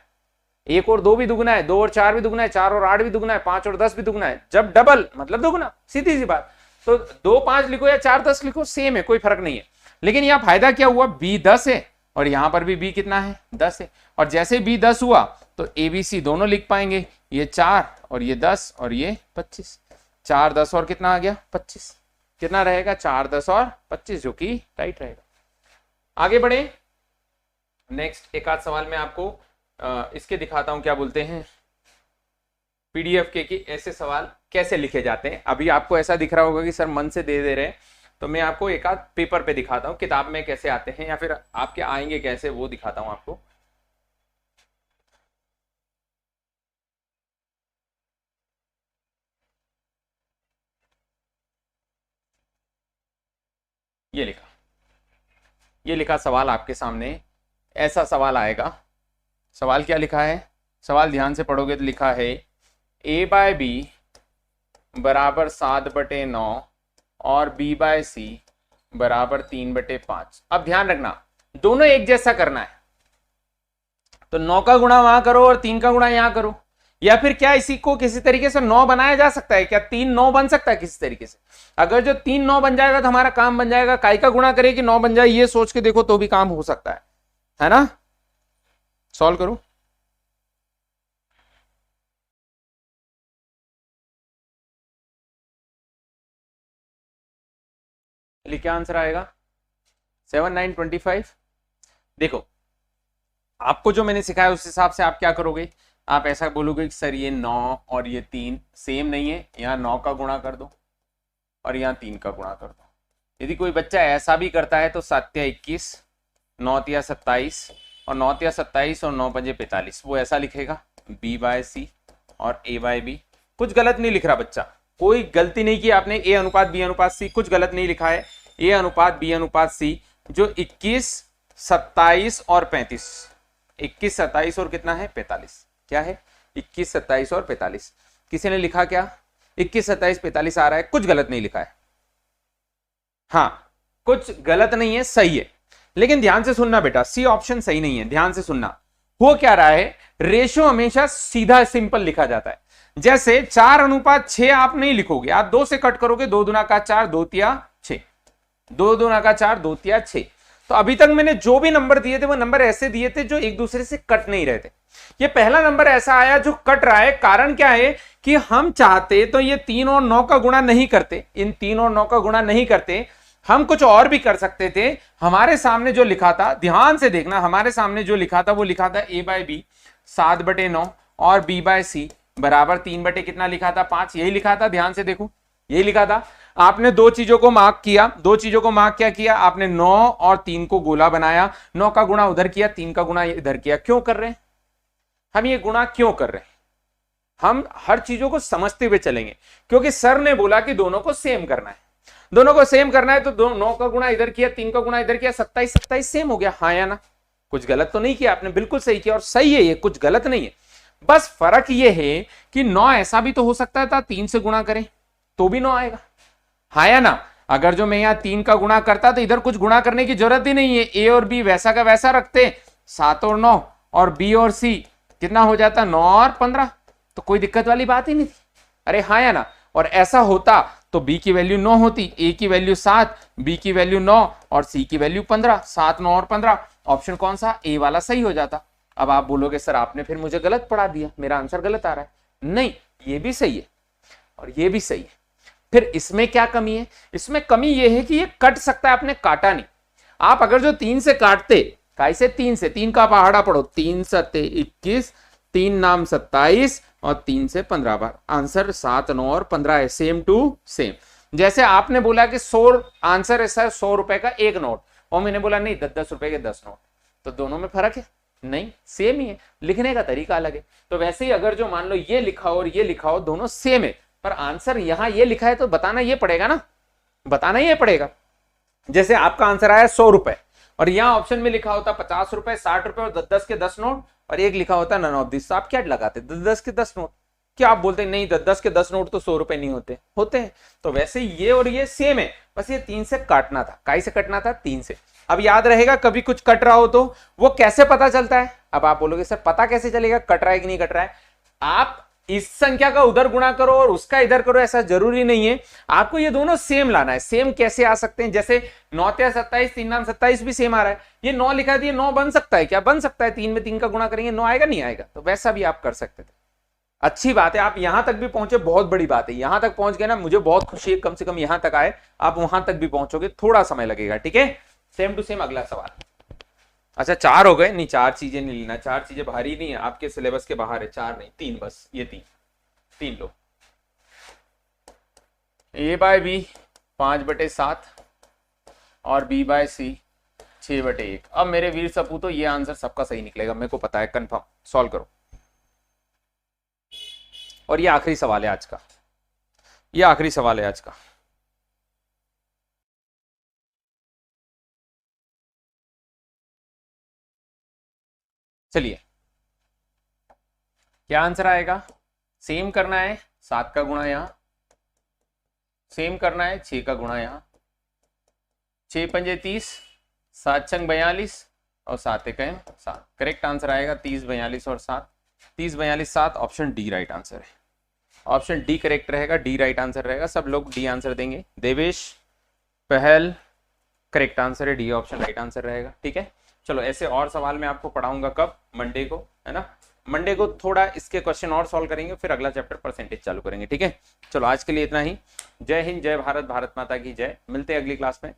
1 और 2 भी दुगुना है, 2 और 4 भी दुगुना है, 4 और 8 भी दुगुना है, 5 और 10 भी दुगुना है। जब डबल मतलब दुगुना, सीधी सी बात। तो 2 5 लिखो या 4 10 लिखो, सेम है, कोई फर्क नहीं है। लेकिन यहाँ फायदा क्या हुआ, b 10 है और यहां पर भी b कितना है, 10 है। और जैसे b 10 हुआ तो ABC दोनों लिख पाएंगे, ये 4 और ये 10 और ये 25। 4 10 और कितना आ गया, 25। कितना रहेगा, 4 10 और 25, जो कि राइट रहेगा। आगे बढ़े, नेक्स्ट एक आध सवाल में आपको इसके दिखाता हूं, क्या बोलते हैं PDF के, कि ऐसे सवाल कैसे लिखे जाते हैं। अभी आपको ऐसा दिख रहा होगा कि सर मन से दे रहे हैं, तो मैं आपको एक आध पेपर पे दिखाता हूं, किताब में कैसे आते हैं या फिर आपके आएंगे कैसे, वो दिखाता हूं आपको। ये लिखा सवाल आपके सामने, ऐसा सवाल आएगा। सवाल क्या लिखा है, सवाल ध्यान से पढ़ोगे तो लिखा है a/b बराबर 7/9 और b/c बराबर 3/5। अब ध्यान रखना, दोनों एक जैसा करना है, तो 9 का गुणा वहां करो और 3 का गुणा यहां करो। या फिर क्या इसी को किसी तरीके से 9 बनाया जा सकता है क्या, 3 9 बन सकता है किसी तरीके से? अगर जो 3 9 बन जाएगा तो हमारा काम बन जाएगा। काय का गुणा करे कि 9 बन जाए, ये सोच के देखो तो भी काम हो सकता है ना? सॉल्व करो। क्या आंसर आएगा, 7 9 25। देखो आपको जो मैंने सिखाया उस हिसाब से आप क्या करोगे, आप ऐसा बोलोगे कि सर ये 9 और ये 3 सेम नहीं है, यहाँ 9 का गुणा कर दो और यहाँ 3 का गुणा कर दो। यदि कोई बच्चा ऐसा भी करता है तो 7 या 21, 9 या 27 और 9 या 27 और 9 पंजे 45, वो ऐसा लिखेगा b/c और a/b। कुछ गलत नहीं लिख रहा बच्चा, कोई गलती नहीं की आपने, a अनुपात b अनुपात c कुछ गलत नहीं लिखा है। a अनुपात b अनुपात c जो 21 27 और 35, 21 27 और कितना है 45, क्या है 21 27 और 45। किसी ने लिखा क्या 21 27 45 आ रहा है, कुछ गलत नहीं लिखा है। हाँ कुछ गलत नहीं है, सही है। लेकिन ध्यान से सुनना बेटा, सी ऑप्शन सही नहीं है, ध्यान से सुनना। हो क्या रहा है, रेशियो हमेशा सीधा सिंपल लिखा जाता है। जैसे 4 अनुपात 6 आप नहीं लिखोगे, आप 2 से कट करोगे, 2 दूना का 4 2 तिया 6, 2 दूना का 4 2 तिया 6। तो अभी तक मैंने जो भी नंबर दिए थे वो नंबर ऐसे दिए थे जो एक दूसरे से कट नहीं रहे थे। ये पहला नंबर ऐसा आया जो कट रहा है। कारण क्या है कि हम चाहते तो ये 3 और 9 का गुणा नहीं करते, इन 3 और 9 का गुणा नहीं करते, हम कुछ और भी कर सकते थे। हमारे सामने जो लिखा था, ध्यान से देखना, हमारे सामने जो लिखा था वो लिखा था a/b 7/9 और b/c बराबर 3 कितना लिखा था 5, यही लिखा था। ध्यान से देखो, यही लिखा था। आपने दो चीजों को मार्क किया, दो चीजों को मार्क क्या किया आपने, 9 और 3 को गोला बनाया, 9 का गुणा उधर किया, 3 का गुणा इधर किया। क्यों कर रहे हैं हम ये गुणा, क्यों कर रहे हैं? हम हर चीजों को समझते हुए चलेंगे, क्योंकि सर ने बोला कि दोनों को सेम करना है, दोनों को सेम करना है। तो 9 का गुणा इधर किया, 3 का गुणा इधर किया, 27 27 सेम हो गया। हाँ या ना? कुछ गलत तो नहीं किया आपने, बिल्कुल सही किया और सही है, ये कुछ गलत नहीं है। बस फर्क ये है कि 9 ऐसा भी तो हो सकता था 3 से गुणा करें तो भी 9 आएगा। हाँ या ना? अगर जो मैं यहाँ 3 का गुणा करता तो इधर कुछ गुणा करने की जरूरत ही नहीं है, ए और बी वैसा का वैसा रखते, 7 और 9 और बी और सी कितना हो जाता 9 और 15, तो कोई दिक्कत वाली बात ही नहीं थी। अरे हाँ या ना? और ऐसा होता तो b की वैल्यू 9 होती, a की वैल्यू 7, b की वैल्यू 9 और c की वैल्यू 15, 7 9 और 15। ऑप्शन कौन सा, a वाला सही हो जाता। अब आप बोलोगे सर आपने फिर मुझे गलत पढ़ा दिया, मेरा आंसर गलत आ रहा है। नहीं, ये भी सही है और ये भी सही है। फिर इसमें क्या कमी है? इसमें कमी ये है कि ये कट सकता है, आपने काटा नहीं। आप अगर जो 3 से काटते, कैसे 3 से, 3 का पहाड़ा पढ़ो, 3 7 21, 3 नाम 27 और 3 से 15 बार, आंसर 7 9 और 15 है, सेम टू सेम। जैसे आपने बोला कि 100 आंसर ऐसा है 100 रुपए का एक नोट, और मैंने बोला नहीं 10 रुपए के 10 नोट, तो दोनों में फर्क है? नहीं, सेम ही है, लिखने का तरीका अलग है। तो वैसे ही अगर जो मान लो ये लिखा हो और ये लिखा हो, दोनों सेम है, पर आंसर यहां ये लिखा है तो बताना ये पड़ेगा ना, बताना ये पड़ेगा। जैसे आपका आंसर आया 100 रुपए और यहां ऑप्शन में लिखा होता 50 रुपए, 60 रुपए और 10 के 10 नोट, और एक लिखा होता नन ऑफ दिस, आप क्या लगाते 10 के 10 नोट, क्या आप बोलते हैं नहीं 10 के 10 नोट तो 100 रुपए नहीं होते? होते हैं। तो वैसे ये और ये सेम है, बस ये 3 से काटना था। काई से कटना था? 3 से। अब याद रहेगा कभी कुछ कट रहा हो तो वो कैसे पता चलता है? अब आप बोलोगे सर पता कैसे चलेगा कट रहा है कि नहीं कट रहा है? आप इस संख्या का उधर गुणा करो और उसका इधर करो, ऐसा जरूरी नहीं है। आपको ये दोनों सेम लाना है। सेम कैसे आ सकते हैं? जैसे 9 या 27, 3 नाम 27 भी सेम आ रहा है। ये 9 लिखा है, 9 बन सकता है क्या? बन सकता है। 3 में 3 का गुणा करेंगे 9 आएगा, नहीं आएगा? तो वैसा भी आप कर सकते थे। अच्छी बात है आप यहां तक भी पहुंचे, बहुत बड़ी बात है। यहां तक पहुंच गए ना, मुझे बहुत खुशी है, कम से कम यहां तक आए। आप वहां तक भी पहुंचोगे, थोड़ा समय लगेगा। ठीक है, सेम टू सेम अगला सवाल। अच्छा 4 हो गए? नहीं 4 चीजें नहीं लेना, 4 चीजें भारी नहीं है, आपके सिलेबस के बाहर है। 4 नहीं 3 बस, ये 3 लो। ए बाय बी 5/7 और बी बाय सी 6/1। अब मेरे वीर सपूतो ये आंसर सबका सही निकलेगा, मेरे को पता है, कंफर्म। सॉल्व करो। और ये आखिरी सवाल है आज का, ये आखिरी सवाल है आज का। चलिए क्या आंसर आएगा? सेम करना है 7 का गुणा यहां, सेम करना है 6 का गुणा यहां। 6 पंजे 30, 7 छंग 42 और 7 एकम 7। करेक्ट आंसर आएगा 30, 42 और 7। 30, 42, 7। ऑप्शन डी राइट आंसर है। ऑप्शन डी करेक्ट रहेगा, डी राइट आंसर रहेगा। सब लोग डी आंसर देंगे। देवेश, पहल, करेक्ट आंसर है, डी ऑप्शन राइट आंसर रहेगा। ठीक है, चलो ऐसे और सवाल मैं आपको पढ़ाऊंगा कब? मंडे को, है ना? मंडे को थोड़ा इसके क्वेश्चन और सॉल्व करेंगे, फिर अगला चैप्टर परसेंटेज चालू करेंगे। ठीक है, चलो आज के लिए इतना ही। जय हिंद, जय भारत, भारत माता की जय। मिलते हैं अगली क्लास में।